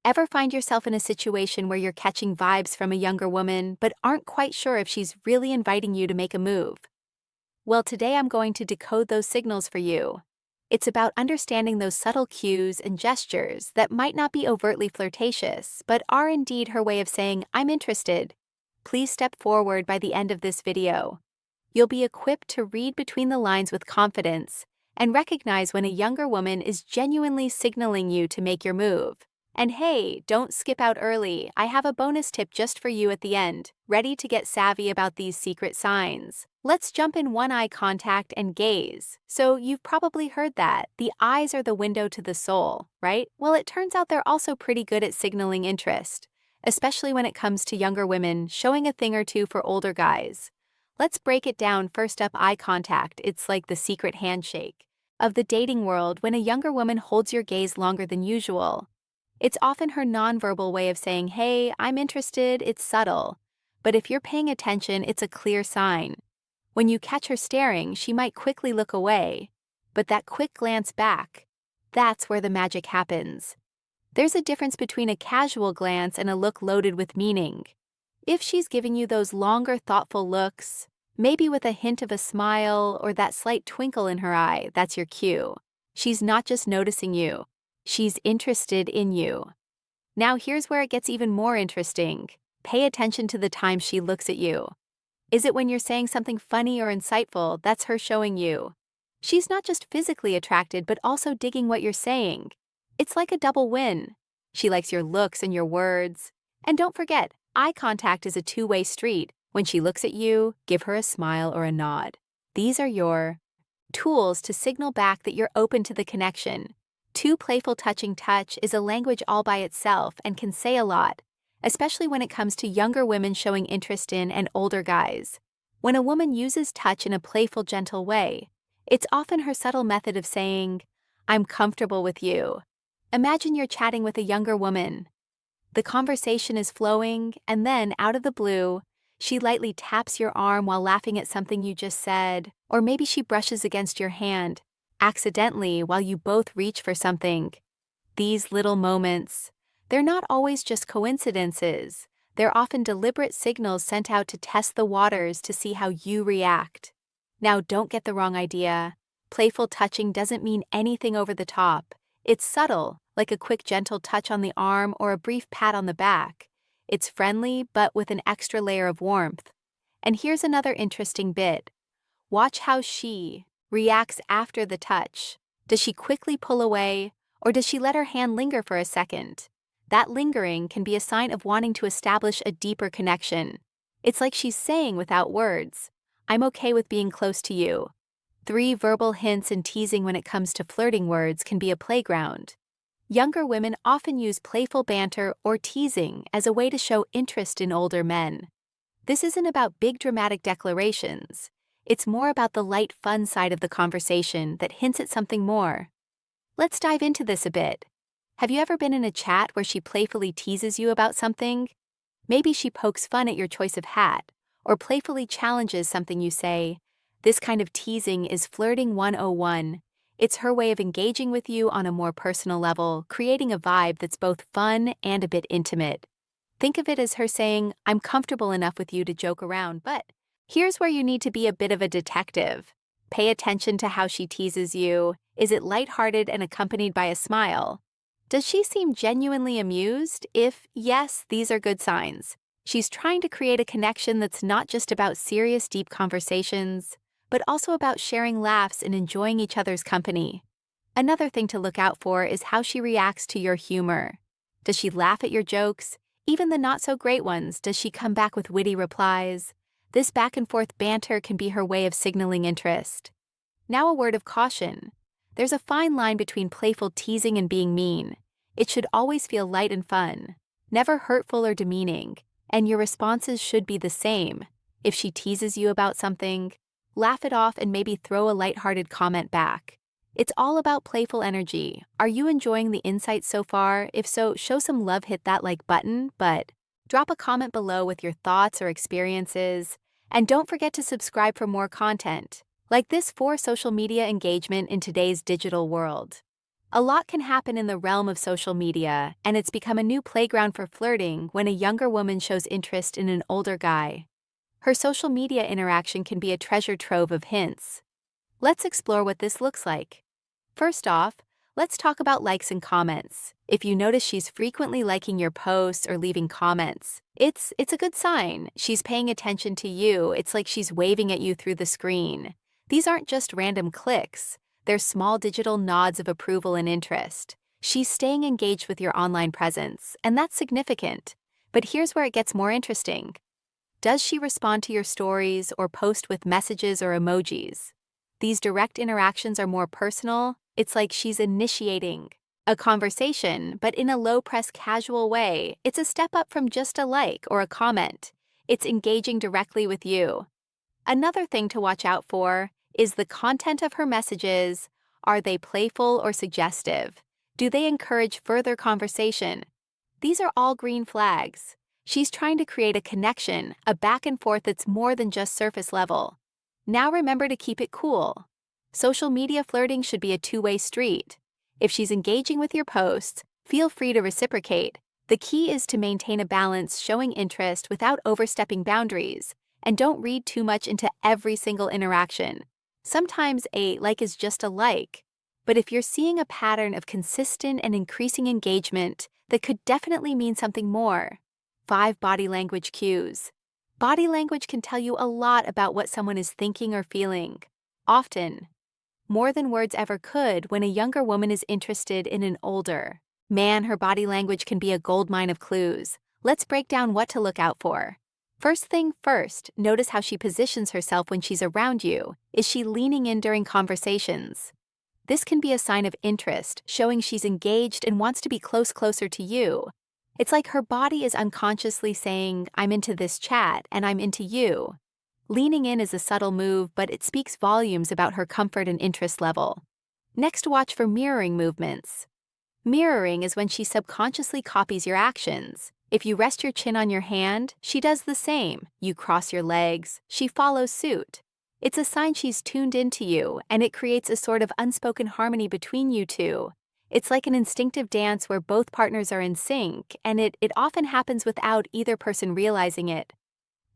Ever find yourself in a situation where you're catching vibes from a younger woman but aren't quite sure if she's really inviting you to make a move? Well, today I'm going to decode those signals for you. It's about understanding those subtle cues and gestures that might not be overtly flirtatious, but are indeed her way of saying, "I'm interested." Please step forward by the end of this video. You'll be equipped to read between the lines with confidence and recognize when a younger woman is genuinely signaling you to make your move. And hey, don't skip out early. I have a bonus tip just for you at the end, ready to get savvy about these secret signs. Let's jump in one-eye contact and gaze. So you've probably heard that the eyes are the window to the soul, right? Well, it turns out they're also pretty good at signaling interest, especially when it comes to younger women showing a thing or two for older guys. Let's break it down. First up, eye contact. It's like the secret handshake of the dating world when a younger woman holds your gaze longer than usual. It's often her nonverbal way of saying, "Hey, I'm interested." It's subtle, but if you're paying attention, it's a clear sign. When you catch her staring, she might quickly look away, but that quick glance back, that's where the magic happens. There's a difference between a casual glance and a look loaded with meaning. If she's giving you those longer, thoughtful looks, maybe with a hint of a smile or that slight twinkle in her eye, that's your cue. She's not just noticing you. She's interested in you. Now here's where it gets even more interesting. Pay attention to the time she looks at you. Is it when you're saying something funny or insightful? That's her showing you she's not just physically attracted but also digging what you're saying. It's like a double win. She likes your looks and your words. And don't forget, eye contact is a two-way street. When she looks at you, give her a smile or a nod. These are your tools to signal back that you're open to the connection. Too playful touching touch is a language all by itself and can say a lot, especially when it comes to younger women showing interest in and older guys. When a woman uses touch in a playful, gentle way, it's often her subtle method of saying, "I'm comfortable with you." Imagine you're chatting with a younger woman. The conversation is flowing, and then, out of the blue, she lightly taps your arm while laughing at something you just said, or maybe she brushes against your hand accidentally while you both reach for something. These little moments, they're not always just coincidences. They're often deliberate signals sent out to test the waters to see how you react. Now, don't get the wrong idea. Playful touching doesn't mean anything over the top. It's subtle, like a quick gentle touch on the arm or a brief pat on the back. It's friendly, but with an extra layer of warmth. And here's another interesting bit. Watch how she reacts after the touch. Does she quickly pull away, or does she let her hand linger for a second? That lingering can be a sign of wanting to establish a deeper connection. It's like she's saying without words, "I'm okay with being close to you." 3 verbal hints and teasing when it comes to flirting words can be a playground. Younger women often use playful banter or teasing as a way to show interest in older men. This isn't about big dramatic declarations. It's more about the light, fun side of the conversation that hints at something more. Let's dive into this a bit. Have you ever been in a chat where she playfully teases you about something? Maybe she pokes fun at your choice of hat, or playfully challenges something you say. This kind of teasing is flirting 101. It's her way of engaging with you on a more personal level, creating a vibe that's both fun and a bit intimate. Think of it as her saying, "I'm comfortable enough with you to joke around, but..." Here's where you need to be a bit of a detective. Pay attention to how she teases you. Is it lighthearted and accompanied by a smile? Does she seem genuinely amused? If yes, these are good signs. She's trying to create a connection that's not just about serious, deep conversations, but also about sharing laughs and enjoying each other's company. Another thing to look out for is how she reacts to your humor. Does she laugh at your jokes? Even the not-so-great ones, does she come back with witty replies? This back-and-forth banter can be her way of signaling interest. Now, a word of caution. There's a fine line between playful teasing and being mean. It should always feel light and fun, never hurtful or demeaning, and your responses should be the same. If she teases you about something, laugh it off and maybe throw a lighthearted comment back. It's all about playful energy. Are you enjoying the insights so far? If so, show some love, hit that like button, but drop a comment below with your thoughts or experiences, and don't forget to subscribe for more content like this for social media engagement in today's digital world. A lot can happen in the realm of social media, and it's become a new playground for flirting when a younger woman shows interest in an older guy. Her social media interaction can be a treasure trove of hints. Let's explore what this looks like. First off, let's talk about likes and comments. If you notice she's frequently liking your posts or leaving comments, it's a good sign. She's paying attention to you. It's like she's waving at you through the screen. These aren't just random clicks. They're small digital nods of approval and interest. She's staying engaged with your online presence, and that's significant. But here's where it gets more interesting. Does she respond to your stories or post with messages or emojis? These direct interactions are more personal. It's like she's initiating a conversation, but in a low-press casual way. It's a step up from just a like or a comment. It's engaging directly with you. Another thing to watch out for is the content of her messages. Are they playful or suggestive? Do they encourage further conversation? These are all green flags. She's trying to create a connection, a back and forth that's more than just surface level. Now remember to keep it cool. Social media flirting should be a two-way street. If she's engaging with your posts, feel free to reciprocate. The key is to maintain a balance, showing interest without overstepping boundaries, and don't read too much into every single interaction. Sometimes a like is just a like, but if you're seeing a pattern of consistent and increasing engagement, that could definitely mean something more. 5 body language cues. Body language can tell you a lot about what someone is thinking or feeling. Often, more than words ever could when a younger woman is interested in an older man. Her body language can be a goldmine of clues. Let's break down what to look out for. First thing first, notice how she positions herself when she's around you. Is she leaning in during conversations? This can be a sign of interest, showing she's engaged and wants to be closer to you. It's like her body is unconsciously saying, I'm into this chat and I'm into you. Leaning in is a subtle move, but it speaks volumes about her comfort and interest level. Next, watch for mirroring movements. Mirroring is when she subconsciously copies your actions. If you rest your chin on your hand, she does the same. You cross your legs, she follows suit. It's a sign she's tuned into you, and it creates a sort of unspoken harmony between you two. It's like an instinctive dance where both partners are in sync, and it often happens without either person realizing it.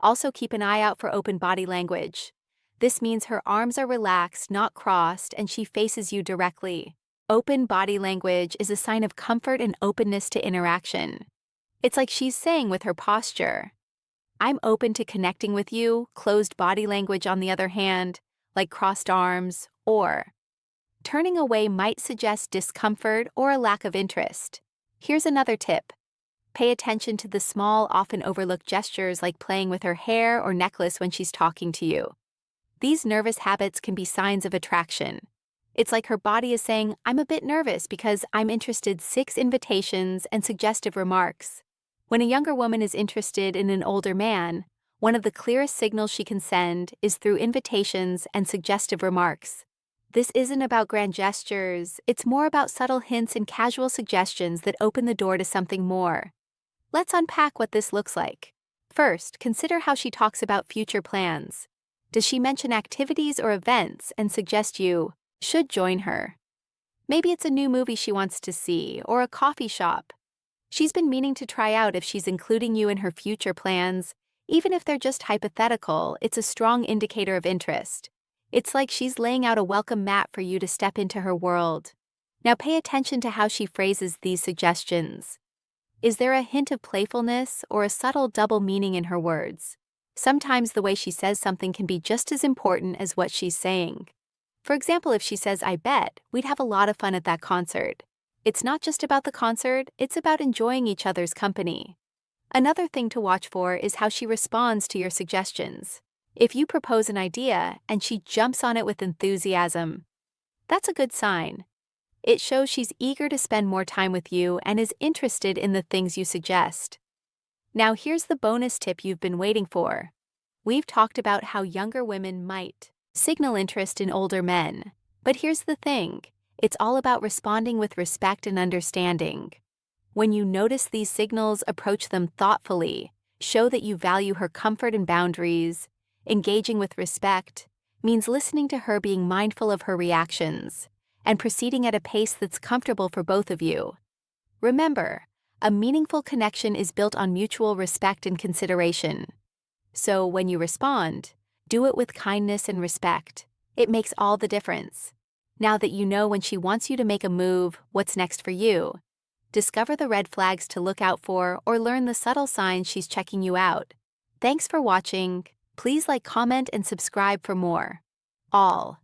Also keep an eye out for open body language. This means her arms are relaxed, not crossed, and she faces you directly. Open body language is a sign of comfort and openness to interaction. It's like she's saying with her posture, I'm open to connecting with you. Closed body language, on the other hand, like crossed arms or turning away, might suggest discomfort or a lack of interest. Here's another tip. Pay attention to the small, often overlooked gestures like playing with her hair or necklace when she's talking to you. These nervous habits can be signs of attraction. It's like her body is saying, I'm a bit nervous because I'm interested. 6 invitations and suggestive remarks. When a younger woman is interested in an older man, one of the clearest signals she can send is through invitations and suggestive remarks. This isn't about grand gestures, it's more about subtle hints and casual suggestions that open the door to something more. Let's unpack what this looks like. First, consider how she talks about future plans. Does she mention activities or events and suggest you should join her? Maybe it's a new movie she wants to see or a coffee shop she's been meaning to try out. If she's including you in her future plans, even if they're just hypothetical, it's a strong indicator of interest. It's like she's laying out a welcome mat for you to step into her world. Now pay attention to how she phrases these suggestions. Is there a hint of playfulness or a subtle double meaning in her words? Sometimes the way she says something can be just as important as what she's saying. For example, if she says, I bet we'd have a lot of fun at that concert. It's not just about the concert, it's about enjoying each other's company. Another thing to watch for is how she responds to your suggestions. If you propose an idea and she jumps on it with enthusiasm, that's a good sign. It shows she's eager to spend more time with you and is interested in the things you suggest. Now here's the bonus tip you've been waiting for. We've talked about how younger women might signal interest in older men. But here's the thing. It's all about responding with respect and understanding. When you notice these signals, approach them thoughtfully. Show that you value her comfort and boundaries. Engaging with respect means listening to her, being mindful of her reactions, and proceeding at a pace that's comfortable for both of you. Remember, a meaningful connection is built on mutual respect and consideration. So when you respond, do it with kindness and respect. It makes all the difference. Now that you know when she wants you to make a move, what's next for you? Discover the red flags to look out for or learn the subtle signs she's checking you out. Thanks for watching. Please like, comment, and subscribe for more. All.